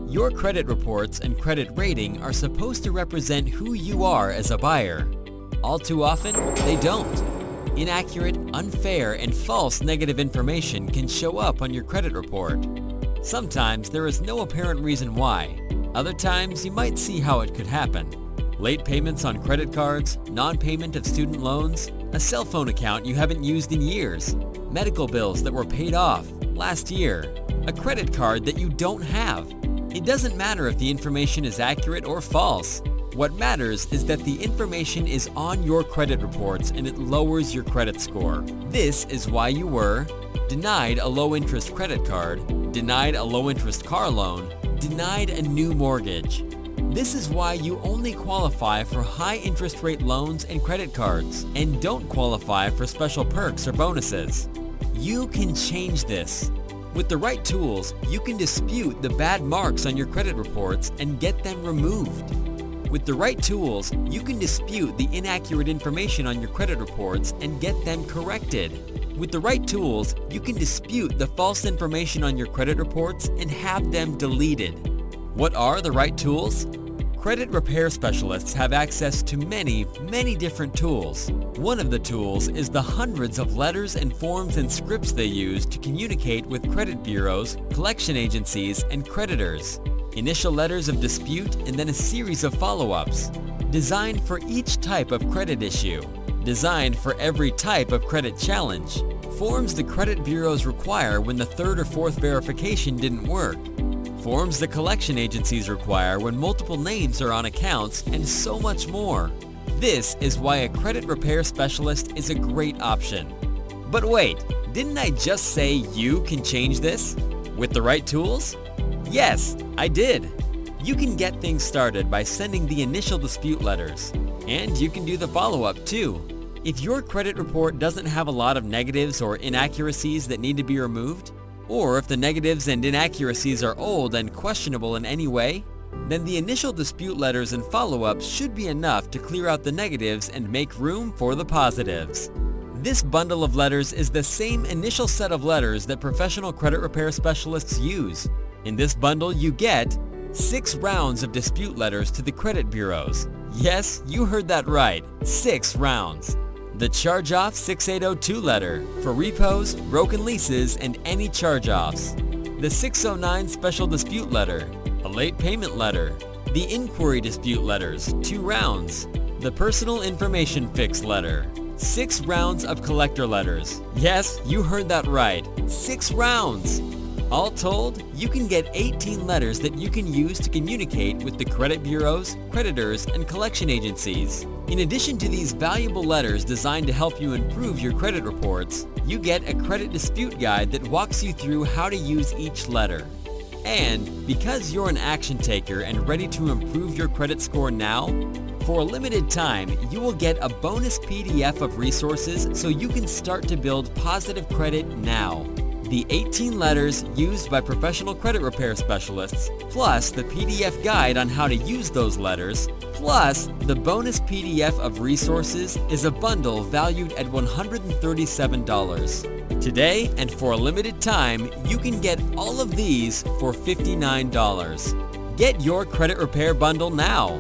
Your credit reports and credit rating are supposed to represent who you are as a buyer. All too often, they don't. Inaccurate, unfair, and false negative information can show up on your credit report. Sometimes there is no apparent reason why. Other times you might see how it could happen. Late payments on credit cards, non-payment of student loans, a cell phone account you haven't used in years, medical bills that were paid off last year, a credit card that you don't have. It doesn't matter if the information is accurate or false. What matters is that the information is on your credit reports and it lowers your credit score. This is why you were denied a low-interest credit card, denied a low-interest car loan, denied a new mortgage. This is why you only qualify for high-interest rate loans and credit cards and don't qualify for special perks or bonuses. You can change this. With the right tools, you can dispute the bad marks on your credit reports and get them removed. With the right tools, you can dispute the inaccurate information on your credit reports and get them corrected. With the right tools, you can dispute the false information on your credit reports and have them deleted. What are the right tools? Credit repair specialists have access to many different tools. One of the tools is the hundreds of letters and forms and scripts they use to communicate with credit bureaus, collection agencies, and creditors. Initial letters of dispute and then a series of follow-ups. Designed for each type of credit issue. Designed for every type of credit challenge. Forms the credit bureaus require when the third or fourth verification didn't work. Forms the collection agencies require when multiple names are on accounts, and so much more. This is why a credit repair specialist is a great option. But wait, didn't I just say you can change this? With the right tools? Yes, I did. You can get things started by sending the initial dispute letters. And you can do the follow-up too. If your credit report doesn't have a lot of negatives or inaccuracies that need to be removed, or if the negatives and inaccuracies are old and questionable in any way, then the initial dispute letters and follow-ups should be enough to clear out the negatives and make room for the positives. This bundle of letters is the same initial set of letters that professional credit repair specialists use. In this bundle, you get 6 rounds of dispute letters to the credit bureaus. Yes, you heard that right, 6 rounds. The Charge-Off 6802 letter for repos, broken leases, and any charge-offs. The 609 Special Dispute letter, a late payment letter. The Inquiry Dispute letters, 2 rounds. The Personal Information Fix letter. 6 rounds of collector letters. Yes, you heard that right, 6 rounds. All told, you can get 18 letters that you can use to communicate with the credit bureaus, creditors, and collection agencies. In addition to these valuable letters designed to help you improve your credit reports, you get a credit dispute guide that walks you through how to use each letter. And because you're an action taker and ready to improve your credit score now, for a limited time, you will get a bonus PDF of resources so you can start to build positive credit now. The 18 letters used by professional credit repair specialists, plus the PDF guide on how to use those letters, plus the bonus PDF of resources is a bundle valued at $137. Today, and for a limited time, you can get all of these for $59. Get your credit repair bundle now.